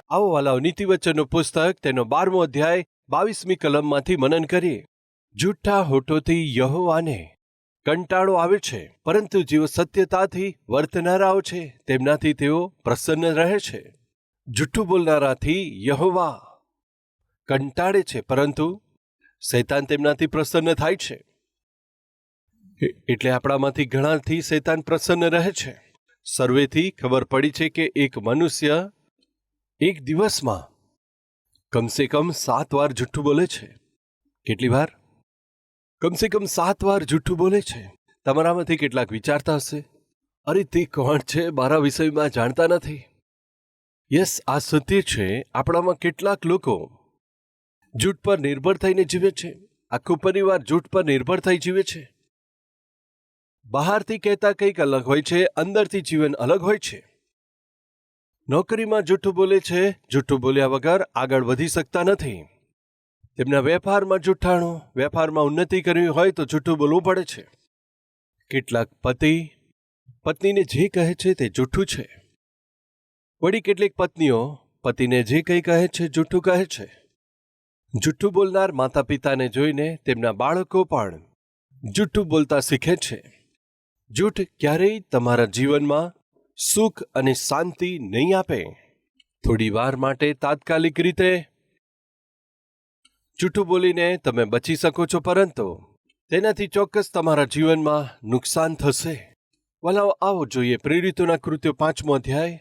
આવો વાલાઓ, નીતિવચનનું પુસ્તક તેનો 12મો અધ્યાય 22મી કલમમાંથી મનન કરીએ. જૂઠા હોઠોથી યહોવાને કંટાળો આવે છે, પરંતુ જેઓ સત્યતાથી વર્તનારાઓ છે તેમનાથી તેઓ પ્રસન્ન રહે છે. જૂઠું બોલનારાથી યહોવા કંટાળે છે, પરંતુ શૈતાન તેમનાથી પ્રસન્ન થાય છે. એટલે આપણામાંથી ઘણાથી શૈતાન પ્રસન્ન રહે છે. સર્વેથી ખબર પડી છે કે એક મનુષ્ય એક દિવસમાં કમસે કમ 7 વાર જૂઠું બોલે છે. કેટલી વાર? કમસે કમ 7 વાર જૂઠું બોલે છે. તમારામાંથી કેટલાક વિચારતા હશે, અરે તે કોણ છે, મારા વિષયમાં જાણતા નથી. યસ, આ સત્ય છે. આપણામાં કેટલાક લોકો જૂઠ પર નિર્ભર થઈને જીવે છે. આખો પરિવાર જૂઠ પર નિર્ભર થઈ જીવે છે. બહારથી કહેતા કંઈક અલગ હોય છે, અંદરથી જીવન અલગ હોય છે. નોકરીમાં જૂઠું બોલે છે, જૂઠું બોલ્યા વગર આગળ વધી શકતા નથી. તેમના વેપારમાં જૂઠાણું, વેપારમાં ઉન્નતિ કરવી હોય તો જૂઠું બોલવું પડે છે. કેટલાક પતિ પત્નીને જે કહે છે તે જૂઠું છે. વળી કેટલીક પત્નીઓ પતિને જે કંઈ કહે છે જૂઠું કહે છે. જૂઠું બોલનાર માતા પિતાને જોઈને તેમના બાળકો પણ જૂઠું બોલતા શીખે છે. જૂઠ ક્યારેય તમારા જીવનમાં સુખ અને શાંતિ નહીં આપે. થોડી વાર માટે તાત્કાલિક રીતે જૂઠું બોલીને તમે બચી શકો છો, પરંતુ તેનાથી ચોક્કસ તમારા જીવનમાં નુકસાન થશે. વલાઓ, આવો જોઈએ પ્રેરિતોના કૃત્યો 5મો અધ્યાય.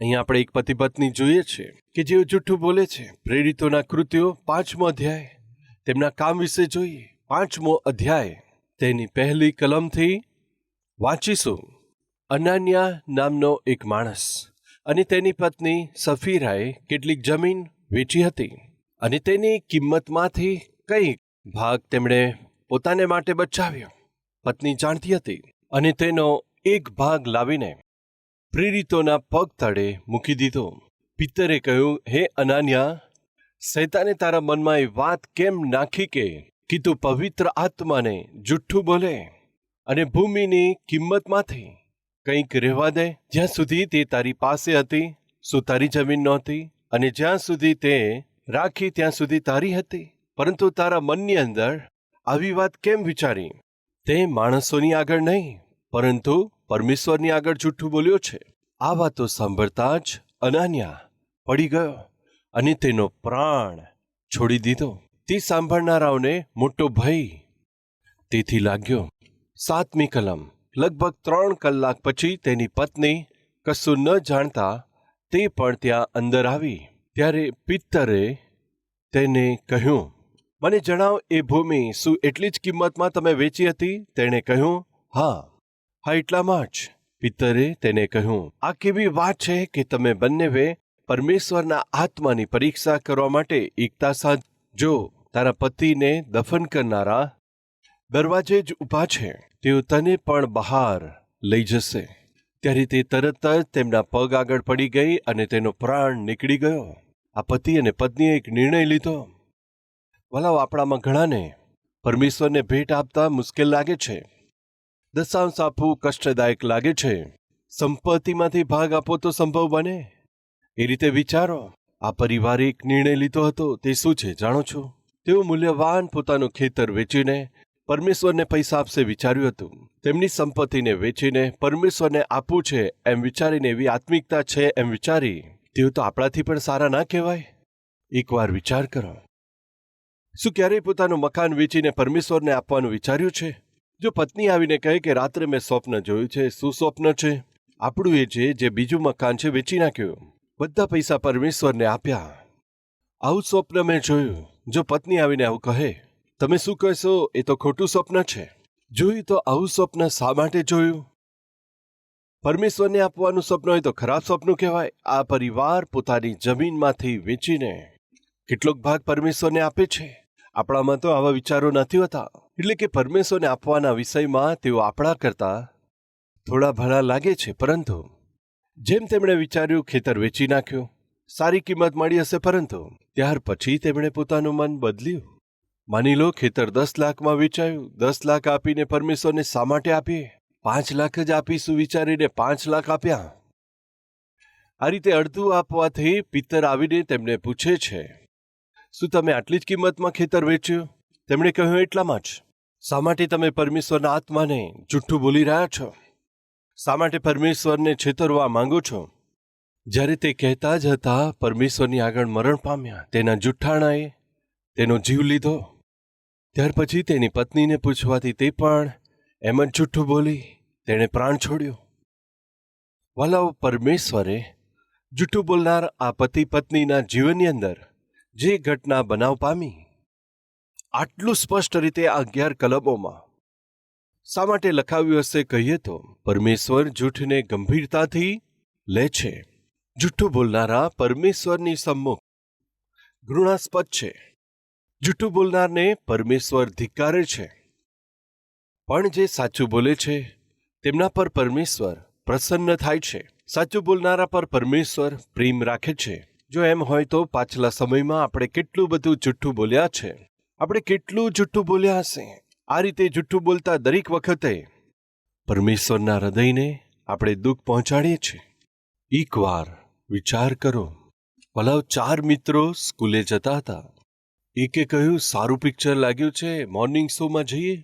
અહીં આપણે એક પતિ પત્ની જોઈએ છે કે જેઓ જૂઠું બોલે છે. પ્રેરિતોના કૃત્યો 5મો અધ્યાય, તેમના કામ વિશે જોઈએ. 5મો અધ્યાય તેની પહેલી કલમથી વાંચીશું. અનાન્યા નામનો એક માણસ અને તેની પત્ની સફીરાએ કેટલીક જમીન વેચી હતી, અને તેની કિંમતમાંથી કંઈક ભાગ તેમણે પોતાને માટે બચાવ્યો. પત્ની જાણતી હતી અને તેનો એક ભાગ લાવીને પ્રેરિતોના પગ તળે મૂકી દીધો. પિત્તરે કહ્યું, હે અનાન્યા, શૈતાને તારા મનમાં એ વાત કેમ નાખી કે તું પવિત્ર આત્માને જૂઠું બોલે અને ભૂમિની કિંમતમાંથી કંઈક રહેવા દે? જ્યાં સુધી તે તારી પાસે હતી શું તારી જમીન નહોતી? અને જ્યાં સુધી તે રાખી ત્યાં સુધી તારી હતી? પરંતુ તારા મનની અંદર આવી વાત કેમ વિચારી? તે માણસોની આગળ નહીં, પરંતુ પરમેશ્વરની આગળ જૂઠું બોલ્યો છે. આ વાતો સાંભળતા જ અનાન્યા પડી ગયો અને તેનો પ્રાણ છોડી દીધો. તે સાંભળનારાઓને મોટો ભય તેથી લાગ્યો. 7મી કલમ. લગભગ 3 કલાક પછી તેની પત્ની કશું ન જાણતા તે પણ ત્યાં અંદર આવી. ત્યારે પિત્તરે તેને કહ્યું, મને જણાવ, એ ભૂમિ શું એટલી જ કિંમતમાં તમે વેચી હતી? તેણે કહ્યું, હા, એટલામાં જ. પિત્તરે તેને કહ્યું, આ કેવી વાત છે કે તમે બંનેવે પરમેશ્વરના આત્માની પરીક્ષા કરવા માટે એકતા સાથ. જો તારા પતિને દફન કરનારા દરવાજે જ ઊભા છે, તેઓ તને પણ બહાર લઈ જશે. ત્યારે તે તરત જ તેમના પગ આગળ પડી ગઈ અને તેનો પ્રાણ નીકળી ગયો. આ પતિ અને પત્નીએ એક નિર્ણય લીધો. વલાઓ, આપણામાં ઘણાને પરમેશ્વરને ભેટ આપતા મુશ્કેલ લાગે છે. દશાંશ આપવું કષ્ટદાયક લાગે છે. સંપત્તિમાંથી ભાગ આપો તો સંભવ બને. એ રીતે વિચારો. આ પરિવારે એક નિર્ણય લીધો હતો. તે શું છે જાણો છો? તેઓ મૂલ્યવાન પોતાનું ખેતર વેચીને પરમેશ્વરને પૈસા આપશે વિચાર્યું હતું. તેમની સંપત્તિને વેચીને પરમેશ્વરને આપવું છે એમ વિચારીને, એવી આત્મિકતા છે એમ વિચારી, તેઓ તો આપણાથી પણ સારા ના કહેવાય? એકવાર વિચાર કરો. શું ક્યારેય પોતાનું મકાન વેચીને પરમેશ્વરને આપવાનું વિચાર્યું છે? જો પત્ની આવીને કહે કે રાત્રે મેં સ્વપ્ન જોયું છે. શું સ્વપ્ન છે? આપણું એ છે જે બીજું મકાન છે વેચી નાખ્યું, બધા પૈસા પરમેશ્વરને આપ્યા. આવું સ્વપ્ન મેં જોયું. જો પત્ની આવીને આવું કહે, તમે શું કહેશો? એ તો ખોટું સ્વપ્ન છે. જોયું તો આવું સ્વપ્ન શા માટે જોયું? પરમેશ્વરને આપવાનું સ્વપ્ન હોય તો ખરાબ સ્વપ્ન કહેવાય. આ પરિવાર પોતાની જમીનમાંથી વેચીને કેટલોક ભાગ પરમેશ્વરને આપે છે. આપણામાં તો આવા વિચારો નથી હોતા. એટલે કે પરમેશ્વરને આપવાના વિષયમાં તેઓ આપણા કરતા થોડા ભલા લાગે છે. પરંતુ જેમ તેમણે વિચાર્યું, ખેતર વેચી નાખ્યું, સારી કિંમત મળી હશે, પરંતુ ત્યાર પછી તેમણે પોતાનું મન બદલ્યું. માની લો ખેતર 10 લાખમાં વેચાયું. 10 લાખ આપીને પરમેશ્વરને શા માટે આપીએ? 5 લાખ જ આપીશું વિચારીને 5 લાખ આપ્યા. આ રીતે અડધું આપવાથી પિત્તર આવીને તેમને પૂછે છે, શું તમે આટલી જ કિંમતમાં ખેતર વેચ્યું? તેમણે કહ્યું, એટલામાં જ. શા માટે તમે પરમેશ્વરના આત્માને જૂઠું બોલી રહ્યા છો? શા માટે પરમેશ્વરને છેતરવા માંગો છો? જ્યારે તે કહેતા જ હતા, પરમેશ્વરની આગળ મરણ પામ્યા. તેના જુઠ્ઠાણાએ તેનો જીવ લીધો. ત્યાર પછી તેની પત્નીને પૂછવાથી તે પણ એમ જ જુઠ્ઠું બોલી. તેણે પ્રાણ છોડ્યો. વાલાઓ, પરમેશ્વરે જુઠ્ઠું બોલનાર આ પતિ પત્નીના જીવનની અંદર જે ઘટના બનાવ પામી, આટલું સ્પષ્ટ રીતે આ 11 કલમોમાં શા માટે લખાવ્યું હશે કહીએ તો, પરમેશ્વર જૂઠને ગંભીરતાથી લે છે. જુઠ્ઠું બોલનારા પરમેશ્વરની સમ્મુખ ઘૃણાસ્પદ છે. જુઠ્ઠું બોલનારને પરમેશ્વર ધિક્કારે છે. પણ જે સાચું બોલે છે તેમના પર પરમેશ્વર પ્રસન્ન થાય છે. સાચું બોલનારા પર પરમેશ્વર પ્રેમ રાખે છે. જો એમ હોય તો પાછલા સમયમાં આપણે કેટલું બધું જુઠ્ઠું બોલ્યા છે. આપણે કેટલું જુઠ્ઠું બોલ્યા હશે. આ રીતે જુઠ્ઠું બોલતા દરેક વખતે પરમેશ્વરના હૃદયને આપણે દુઃખ પહોંચાડીએ છીએ. એકવાર વિચાર કરો, ભલાવ 4 મિત્રો સ્કૂલે જતા હતા. એકે કહ્યું, સારું પિક્ચર લાગ્યું છે, મોર્નિંગ શોમાં જઈએ.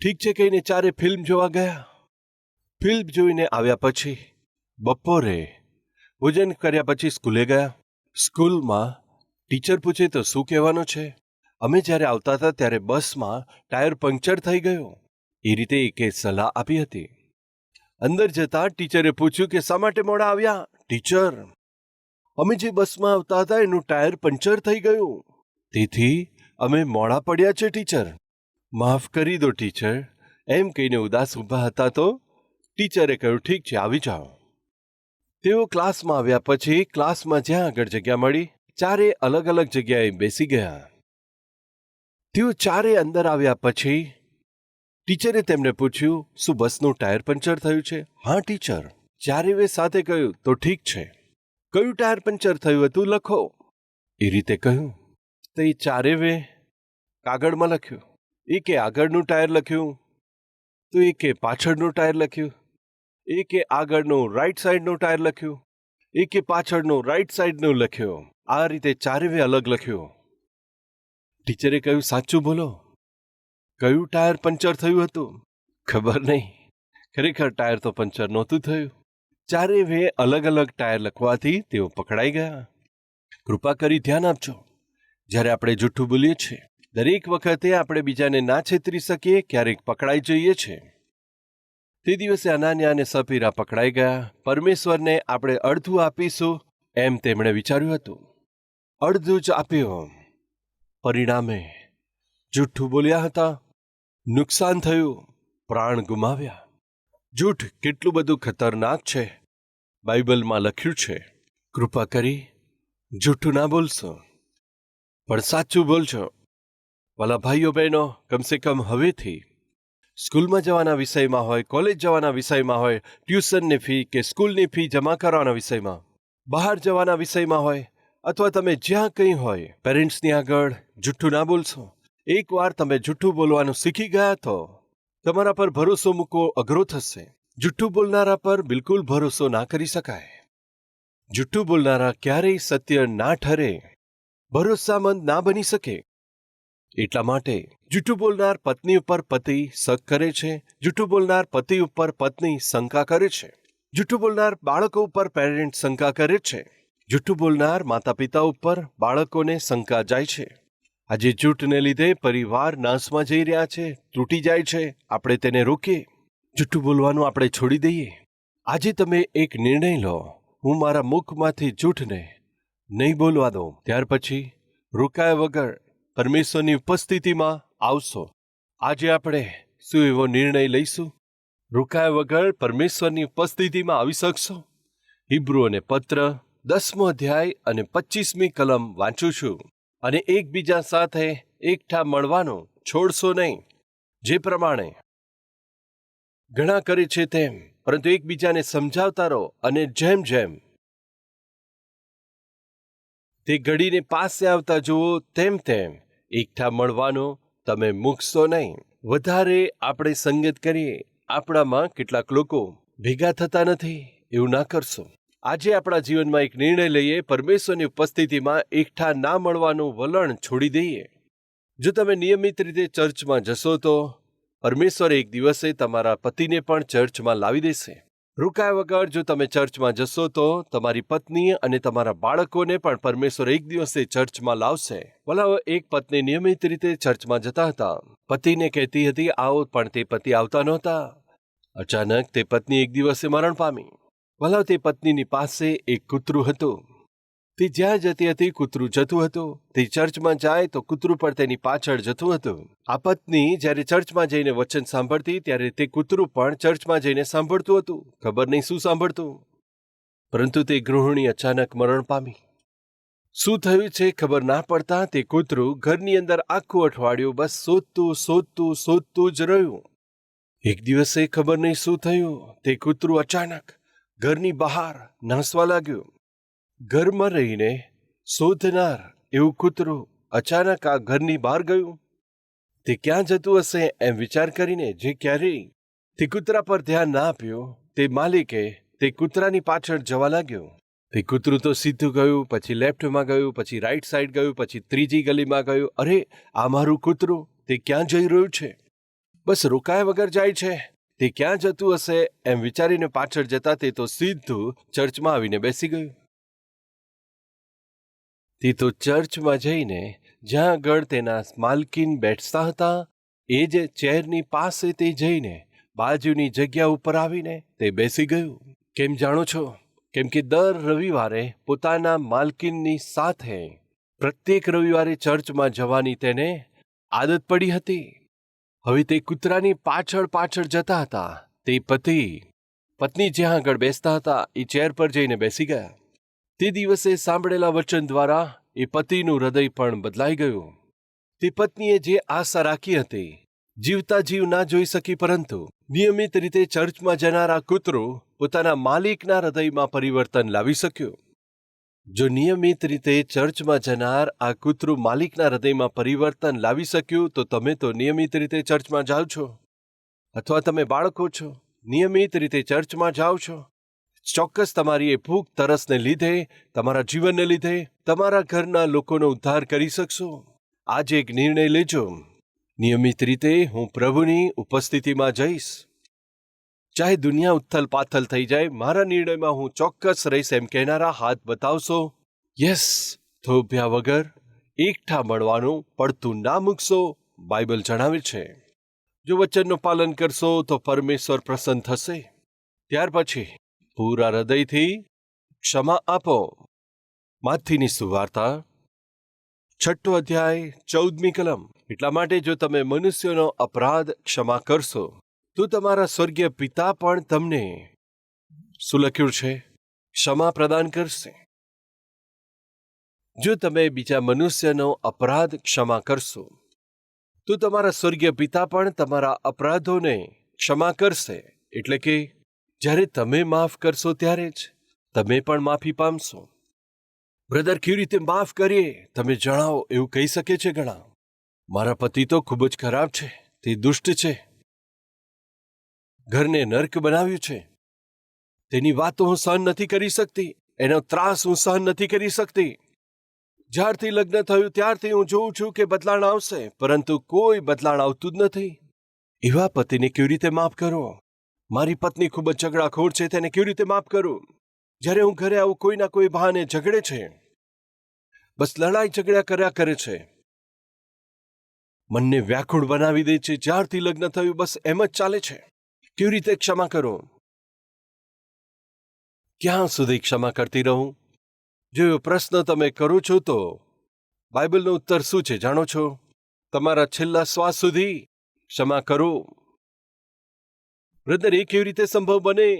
ઠીક છે કહીને 4 ફિલ્મ જોવા ગયા. ફિલ્મ જોઈને આવ્યા પછી બપોરે ભોજન કર્યા પછી સ્કૂલે ગયા. સ્કૂલમાં ટીચર પૂછે તો શું કહેવાનું છે? અમે જ્યારે આવતા હતા ત્યારે બસમાં ટાયર પંક્ચર થઈ ગયો. એ રીતે એકે સલાહ આપી હતી. અંદર જતા ટીચરે પૂછ્યું કે શા માટે મોડા આવ્યા? ટીચર, અમે જે બસમાં આવતા હતા એનું ટાયર પંક્ચર થઈ ગયું, તેથી અમે મોડા પડ્યા છે ટીચર. માફ કરી દો ટીચર, એમ કહીને ઉદાસ ઊભા હતા તો ટીચરે કહ્યું, ઠીક છે, આવી જાઓ. તેઓ ક્લાસમાં આવ્યા પછી ક્લાસમાં જ્યાં આગળ જગ્યા મળી 4 અલગ અલગ જગ્યાએ બેસી ગયા. તેઓ 4 અંદર આવ્યા પછી ટીચરે તેમને પૂછ્યું, શું બસનું ટાયર પંચર થયું છે? હા ટીચર. 4 સાથે કહ્યું, તો ઠીક છે, કયું ટાયર પંચર થયું હતું લખો. એ રીતે કહ્યું. તો એ 4 કાગળમાં લખ્યું. એકે આગળનું ટાયર લખ્યું, તો એકે પાછળનું ટાયર લખ્યું, એકે આગળનું રાઈટ સાઈડનું ટાયર લખ્યું, એકે પાછળનું રાઈટ સાઈડનું લખ્યું. આ રીતે 4 અલગ લખ્યું. ટીચરે કહ્યું, સાચું બોલો, કયું ટાયર પંચર થયું હતું? ખબર નહીં, ખરેખર ટાયર તો પંચર નહોતું થયું. 4 અલગ અલગ ટાયર લખવાથી તેઓ પકડાઈ ગયા. કૃપા કરી ધ્યાન આપજો, જ્યારે આપણે જૂઠું બોલીએ છીએ દરેક વખતે આપણે બીજાને ના છેતરી શકીએ, ક્યારેક પકડાઈ જઈએ છીએ. તે દિવસે અનાન્યા અને સફીરા પકડાઈ ગયા. પરમેશ્વરને આપણે અડધું આપીશું એમ તેમણે વિચાર્યું હતું. અડધું જ આપ્યું. પરિણામે જૂઠું બોલ્યા હતા, નુકસાન થયું, પ્રાણ ગુમાવ્યા. જૂઠ કેટલું બધું ખતરનાક છે. બાઇબલમાં લખ્યું છે, કૃપા કરી જૂઠું ના બોલશો, પણ સાચું બોલજો. વાલા ભાઈઓ બહેનો, કમસે કમ હવેથી સ્કૂલમાં જવાના વિષયમાં હોય, કોલેજ જવાના વિષયમાં હોય, ટ્યુશનની ફી કે સ્કૂલની ફી જમા કરવાના વિષયમાં, બહાર જવાના વિષયમાં હોય, અથવા તમે જ્યાં કંઈ હોય, પેરેન્ટ્સની આગળ જૂઠું ના બોલશો. એકવાર તમે જૂઠું બોલવાનું શીખી ગયા તો તમારા પર ભરોસો મૂકવો અઘરો થશે. જૂઠું બોલનારા પર બિલકુલ ભરોસો ના કરી શકાય. જૂઠું બોલનારા ક્યારેય સત્ય ના ઠરે, ભરોસામંદ ના બની શકે. એટલા માટે જૂઠું બોલનાર પત્ની ઉપર પતિ શક કરે છે. જૂઠું બોલનાર પતિ ઉપર પત્ની શંકા કરે છે. જૂઠું બોલનાર બાળકો ઉપર પેરેન્ટ શંકા કરે છે. જૂઠું બોલનાર માતા પિતા ઉપર બાળકોને શંકા જાય છે. આજે જૂઠને લીધે પરિવાર નાશમાં જઈ રહ્યા છે, તૂટી જાય છે. આપણે તેને રોકીએ. જૂઠું બોલવાનું આપણે છોડી દઈએ. આજે તમે એક નિર્ણય લો, હું મારા મુખમાંથી જૂઠને નહીં બોલવા દઉં. ત્યાર પછી રોકાયા વગર પરમેશ્વરની ઉપસ્થિતિમાં આવશો. આજે આપણે શું એવો નિર્ણય લઈશું? રોકાયા વગર પરમેશ્વરની ઉપસ્થિતિમાં આવી શકશો? હિબ્રુઓને પત્ર 10મો અધ્યાય અને 25મી કલમ વાંચું છું. અને એકબીજા સાથે એકઠા મળવાનું છોડશો નહીં, જે પ્રમાણે ઘણા કરે છે તેમ, પરંતુ એકબીજાને સમજાવતા રહો, અને જેમ જેમ તે ઘડીને પાસે આવતા જુઓ તેમ તેમ એકઠા મળવાનું તમે મૂકશો નહીં. વધારે આપણે સંગત કરીએ, આપણામાં કેટલાક લોકો ભેગા થતા નથી, એવું ના કરશો. આજે આપણા જીવનમાં એક નિર્ણય લઈએ, પરમેશ્વરની ઉપસ્થિતિમાં એકઠા ના મળવાનું વલણ છોડી દઈએ. જો તમે નિયમિત રીતે ચર્ચમાં જશો તો પરમેશ્વર એક દિવસે તમારા પતિને પણ ચર્ચમાં લાવી દેશે. રોકાયા વગર જો તમે ચર્ચમાં જશો તો તમારી પત્ની અને તમારા બાળકોને પણ પરમેશ્વર એક દિવસે ચર્ચમાં લાવશે. વલાઓ, એક પત્ની નિયમિત રીતે ચર્ચમાં જતા હતા. પતિને કહેતી હતી આવો, પણ તે પતિ આવતા નહોતા. અચાનક તે પત્ની એક દિવસે મરણ પામી. વલાવ, તે પત્નીની પાસે એક કૂતરું હતું. તે જ્યાં જતી હતી કૂતરું જતું હતું. તે ચર્ચમાં જાય તો કૂતરું પણ તેની પાછળ જતું હતું. આ પત્ની જ્યારે ચર્ચમાં જઈને વચન સાંભળતી ત્યારે તે કૂતરું પણ ચર્ચમાં જઈને સાંભળતું હતું. ખબર નહીં શું સાંભળતું, પરંતુ તે ગૃહિણી અચાનક મરણ પામી. શું થયું છે ખબર ના પડતા તે કૂતરું ઘરની અંદર આખું અઠવાડિયું બસ શોધતું જ રહ્યું. એક દિવસે ખબર નહીં શું થયું, તે કૂતરું અચાનક ઘરની બહાર નાસવા લાગ્યું. ઘરમાં રહીને શોધનાર એવું કૂતરું અચાનક આ ઘરની બહાર ગયું. તે ક્યાં જતું હશે એમ વિચાર કરીને જે ક્યારેય તે કૂતરા પર ધ્યાન ના આપ્યું, તે માલિકે તે કૂતરાની પાછળ જવા લાગ્યો. તે કૂતરું તો સીધું ગયું, પછી લેફ્ટમાં ગયું, પછી રાઈટ સાઈડ ગયું, પછી ત્રીજી ગલીમાં ગયું. અરે, આ મારું કૂતરું, તે ક્યાં જઈ રહ્યું છે? બસ રોકાયા વગર જાય છે. તે ક્યાં જતું હશે એમ વિચારીને પાછળ જતા તે તો સીધું ચર્ચમાં આવીને બેસી ગયું. તે તો ચર્ચમાં જઈને જ્યાં આગળ તેના માલકીન બેઠતા હતા એ જ ચેરની પાસે તે જઈને બાજુની જગ્યા ઉપર આવીને તે બેસી ગયું. કેમ જાણો છો? કેમ કે દર રવિવારે પોતાના માલકીનની સાથે પ્રત્યેક રવિવારે ચર્ચમાં જવાની તેને આદત પડી હતી. હવે તે કૂતરાની પાછળ જતા હતા. તે પત્ની જ્યાં આગળ બેસતા હતા એ ચેર પર જઈને બેસી ગયા. તે દિવસે સાંભળેલા વચન દ્વારા એ પતિનું હૃદય પણ બદલાઈ ગયું. તે પત્નીએ જે આશા રાખી હતી જીવતા જીવ ના જોઈ શકી, પરંતુ નિયમિત રીતે ચર્ચમાં જનારા કૂતરું પોતાના માલિકના હૃદયમાં પરિવર્તન લાવી શક્યું. જો નિયમિત રીતે ચર્ચમાં જનાર આ કૂતરું માલિકના હૃદયમાં પરિવર્તન લાવી શક્યું, તો તમે તો નિયમિત રીતે ચર્ચમાં જાઓ છો, અથવા તમે બાળકો છો, નિયમિત રીતે ચર્ચમાં જાઓ છો. ચોક્કસ તમારી એ ભૂખ તરસને લીધે, તમારા જીવનને લીધે તમારા ઘરના લોકોનો ઉદ્ધાર કરી શકશો. આજે એક નિર્ણય લેજો, નિયમિત રીતે હું પ્રભુની ઉપસ્થિતિમાં જઈશ. ચાહે દુનિયા ઉથલ પાથલ થઈ જાય, મારા નિર્ણયમાં હું ચોક્કસ રહીશ એમ કહેનારા હાથ બતાવશો. યસ, થોભ્યા વગર એકઠા મળવાનું પડતું ના મૂકશો, બાઇબલ જણાવે છે. જો વચનનું પાલન કરશો તો પરમેશ્વર પ્રસન્ન થશે. ત્યાર પછી પૂરા હૃદયથી ક્ષમા આપો. માથીની સુવાર્તા 6 અધ્યાય 14મી કલમ. એટલા માટે જો તમે મનુષ્યનો અપરાધ ક્ષમા કરશો તો તમારા સ્વર્ગીય પિતા પણ તમને શું લખ્યું છે? ક્ષમા પ્રદાન કરશે. જો તમે બીજા મનુષ્યનો અપરાધ ક્ષમા કરશો તો તમારા સ્વર્ગીય પિતા પણ તમારા અપરાધોને ક્ષમા કરશે. એટલે કે જ્યારે તમે માફ કરશો ત્યારે જ તમે પણ માફી પામશો. બ્રધર, કેવી રીતે માફ કરીએ તમે જણાવો, એવું કહી શકે છે ઘણા. મારા પતિ તો ખૂબ જ ખરાબ છે, તે દુષ્ટ છે, ઘરને નર્ક બનાવ્યું છે, તેની વાતો હું સહન નથી કરી શકતી, એનો ત્રાસ હું સહન નથી કરી શકતી. જ્યારથી લગ્ન થયું ત્યારથી હું જોઉં છું કે બદલાણ આવશે, પરંતુ કોઈ બદલાણ આવતું જ નથી. એવા પતિને કેવી રીતે માફ કરો? મારી પત્ની ખૂબ જ ઝઘડાખોર છે, તેને કેવી રીતે માફ કરું? જ્યારે હું ઘરે આવું કોઈના કોઈ બહાને ઝઘડે છે, બસ લડાઈ ઝઘડા કર્યા કરે છે, મનને વ્યાકુળ બનાવી દે છે. જ્યારથી લગ્ન થયું બસ એમ જ ચાલે છે. કેવી રીતે ક્ષમા કરું? ક્યાં સુધી ક્ષમા કરતી રહું? જો એવો પ્રશ્ન તમે કરો છો તો બાઇબલનો ઉત્તર શું છે જાણો છો? તમારા છેલ્લા શ્વાસ સુધી ક્ષમા કરો. બ્રધર, એ કેવી રીતે સંભવ બને?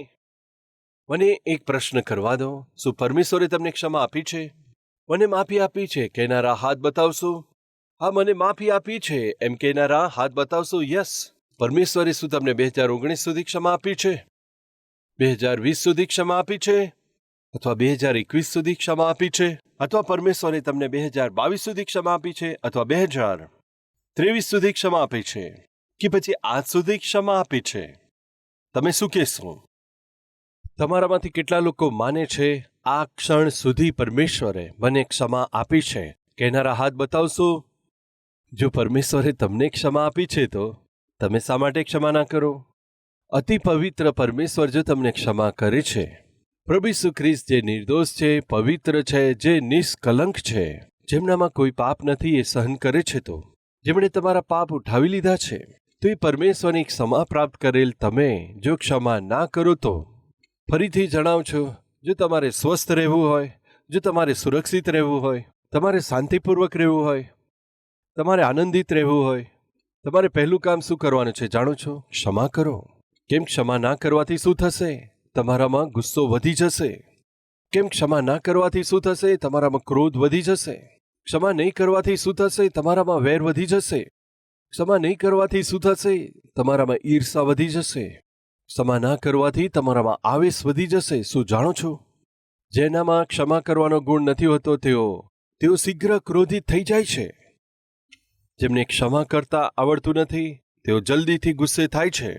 મને એક પ્રશ્ન કરવા દો, શું પરમેશ્વરે તમને ક્ષમા આપી છે? મને માફી આપી છે કહેનારા હાથ બતાવશો? હા, મને માફી આપી છે એમ કહેનારા હાથ બતાવશો? યસ. પરમેશ્વરે શું તમને 2019 સુધી ક્ષમા આપી છે? 2020 સુધી ક્ષમા આપી છે? અથવા 2021 સુધી ક્ષમા આપી છે? અથવા પરમેશ્વરે તમને 2022 સુધી ક્ષમા આપી છે? અથવા 2023 સુધી ક્ષમા આપી છે? કે પછી આજ સુધી ક્ષમા આપી છે? તમે શું કહેશો? તમારામાંથી કેટલા લોકો માને છે આ ક્ષણ સુધી પરમેશ્વરે મને ક્ષમા આપી છે? કહેનારા હાથ બતાવશો. જો પરમેશ્વરે તમને ક્ષમા આપી છે તો તમે શા માટે ક્ષમા ના કરો? અતિ પવિત્ર પરમેશ્વર જો તમને ક્ષમા કરે છે, પ્રભુ ઈસુ ખ્રિસ્ત જે નિર્દોષ છે, પવિત્ર છે, જે નિષ્કલંક છે, જેમનામાં કોઈ પાપ નથી, એ સહન કરે છે, તો જેમણે તમારા પાપ ઉઠાવી લીધા છે, તો એ પરમેશ્વરની ક્ષમા પ્રાપ્ત કરેલ તમે જો ક્ષમા ના કરો તો ફરીથી જણાવું છું, જો તમારે સ્વસ્થ રહેવું હોય, જો તમારે સુરક્ષિત રહેવું હોય, તમારે શાંતિપૂર્વક રહેવું હોય, તમારે આનંદિત રહેવું હોય, તમારે પહેલું કામ શું કરવાનું છે જાણો છો? ક્ષમા કરો. કેમ ક્ષમા ના કરવાથી શું થશે? તમારામાં ગુસ્સો વધી જશે. કેમ ક્ષમા ના કરવાથી શું થશે? તમારામાં ક્રોધ વધી જશે. ક્ષમા નહીં કરવાથી શું થશે? તમારામાં વેર વધી જશે. ક્ષમા નહીં કરવાથી શું થશે? તમારામાં ઈર્ષા વધી જશે. ક્ષમા ના કરવાથી તમારામાં આવેશ વધી જશે. શું જાણો છો? જેનામાં ક્ષમા કરવાનો ગુણ નથી હોતો તેઓ શીઘ્ર ક્રોધિત થઈ જાય છે. જેમને ક્ષમા કરતા આવડતું નથી તેઓ જલ્દીથી ગુસ્સે થાય છે,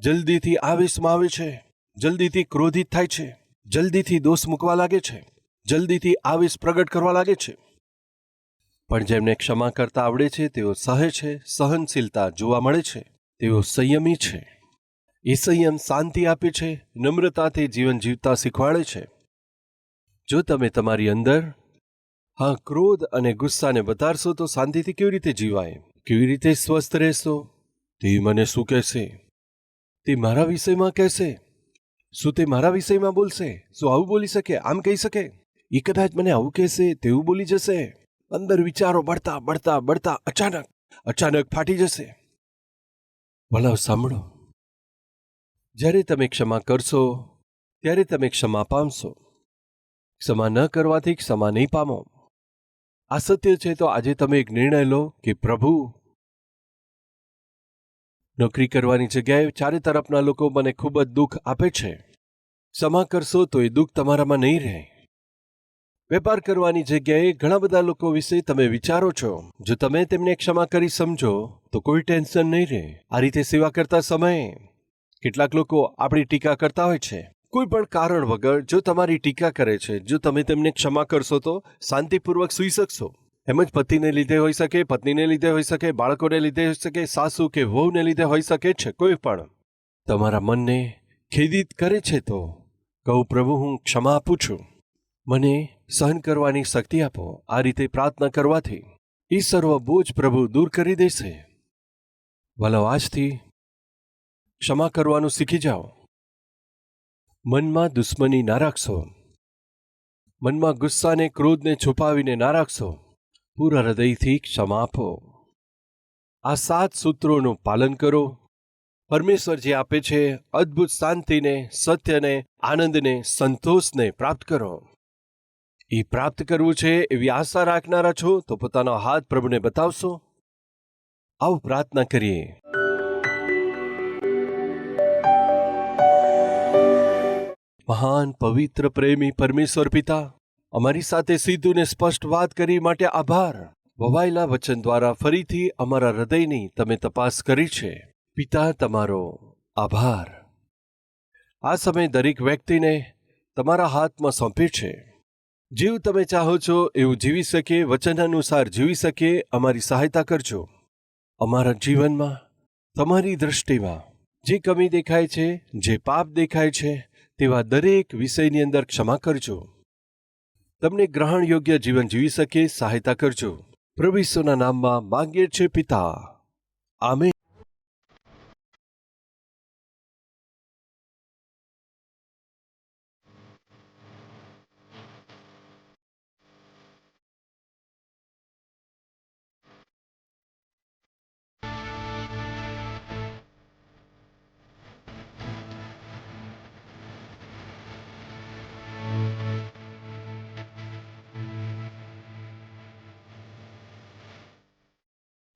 જલ્દીથી આવેશમાં આવે છે, જલ્દીથી ક્રોધિત થાય છે, જલ્દીથી દોષ મૂકવા લાગે છે, જલ્દીથી આવેશ પ્રગટ કરવા લાગે છે. પણ જેમને ક્ષમા કરતા આવડે છે તેઓ સહે છે, સહનશીલતા જોવા મળે છે, તેઓ સંયમી છે. એ સંયમ શાંતિ આપે છે, નમ્રતાથી જીવન જીવતા શીખવાડે છે. જો તમે તમારી અંદર ક્રોધ અને ગુસ્સાને વધારશો તો શાંતિથી કેવી રીતે જીવાય? કેવી રીતે સ્વસ્થ રહેશો? તે મને શું કહેશે? તે મારા વિષયમાં કહેશે? શું તે મારા વિષયમાં બોલશે? શું આવું બોલી શકે? આમ કહી શકે? એ કદાચ મને આવું કહેશે, તેવું બોલી જશે. અંદર વિચારો બળતા બળતા બળતા અચાનક ફાટી જશે. ભલા સાંભળો, જ્યારે તમે ક્ષમા કરશો ત્યારે તમે ક્ષમા પામશો. ક્ષમા ન કરવાથી ક્ષમા નહીં પામો. આ સત્ય છે. તો આજે તમે એક નિર્ણય લો કે પ્રભુ, નોકરી કરવાની જગ્યાએ ચારે તરફના લોકો મને ખૂબ જ દુઃખ આપે છે. ક્ષમા કરશો તો એ દુઃખ તમારામાં નહીં રહે. વેપાર કરવાની જગ્યાએ ઘણા બધા લોકો વિશે તમે વિચારો છો. જો તમે તેમને ક્ષમા કરી સમજો તો કોઈ ટેન્શન નહીં રહે. આ રીતે સેવા કરતા સમયે કેટલાક લોકો આપણી ટીકા કરતા હોય છે. કોઈ પણ કારણ વગર જો તમારી ટીકા કરે છે, જો તમે તેમને ક્ષમા કરશો તો શાંતિપૂર્વક સૂઈ શકશો. એમ જ પતિને લીધે હોઈ શકે, પત્નીને લીધે હોઈ શકે, બાળકોને લીધે હોઈ શકે, સાસુ કે વહુને લીધે હોઈ શકે છે. કોઈ પણ તમારા મનને ખેદિત કરે છે તો કહું, પ્રભુ હું ક્ષમા આપું છું, મને સહન કરવાની શક્તિ આપો. આ રીતે પ્રાર્થના કરવાથી એ સર્વ બોજ પ્રભુ દૂર કરી દેશે. ભલા આજથી ક્ષમા કરવાનું શીખી જાઓ. મનમાં દુશ્મની ના રાખશો. મનમાં ગુસ્સાને ક્રોધને છુપાવીને ના રાખશો. પૂરા હૃદયથી ક્ષમા આપો. આ 7 સૂત્રોનું પાલન કરો. પરમેશ્વર જે આપે છે અદ્ભુત શાંતિને, સત્યને, આનંદને, સંતોષને પ્રાપ્ત કરો. એ પ્રાપ્ત કરવું છે એવી આશા રાખનારા છો તો પોતાનો હાથ પ્રભુને બતાવશો. આવું પ્રાર્થના કરીએ. મહાન પવિત્ર પ્રેમી પરમેશ્વર પિતા, અમારી સાથે સીધું ને સ્પષ્ટ વાત કરી માટે આભાર. વવાયેલા વચન દ્વારા ફરીથી અમારા હૃદયની તમે તપાસ કરી છે. પિતા, તમારો આભાર. આ સમય દરેક વ્યક્તિને તમારા હાથમાં સોંપે છે. જેવું તમે ચાહો છો એવું જીવી શકે, વચન અનુસાર જીવી શકે. અમારી સહાયતા કરજો. અમારા જીવનમાં તમારી દૃષ્ટિમાં જે કમી દેખાય છે, જે પાપ દેખાય છે, તેવા દરેક વિષયની અંદર ક્ષમા કરજો. તમને ગ્રહણ યોગ્ય જીવન જીવી શકે સહાયતા કરજો. પ્રભુ ઈસુના નામમાં માંગીએ છીએ પિતા. આમેન.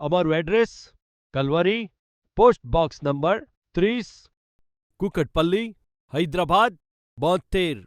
અમારું address Calvary, post box number 30, Kukatpally, Hyderabad 72.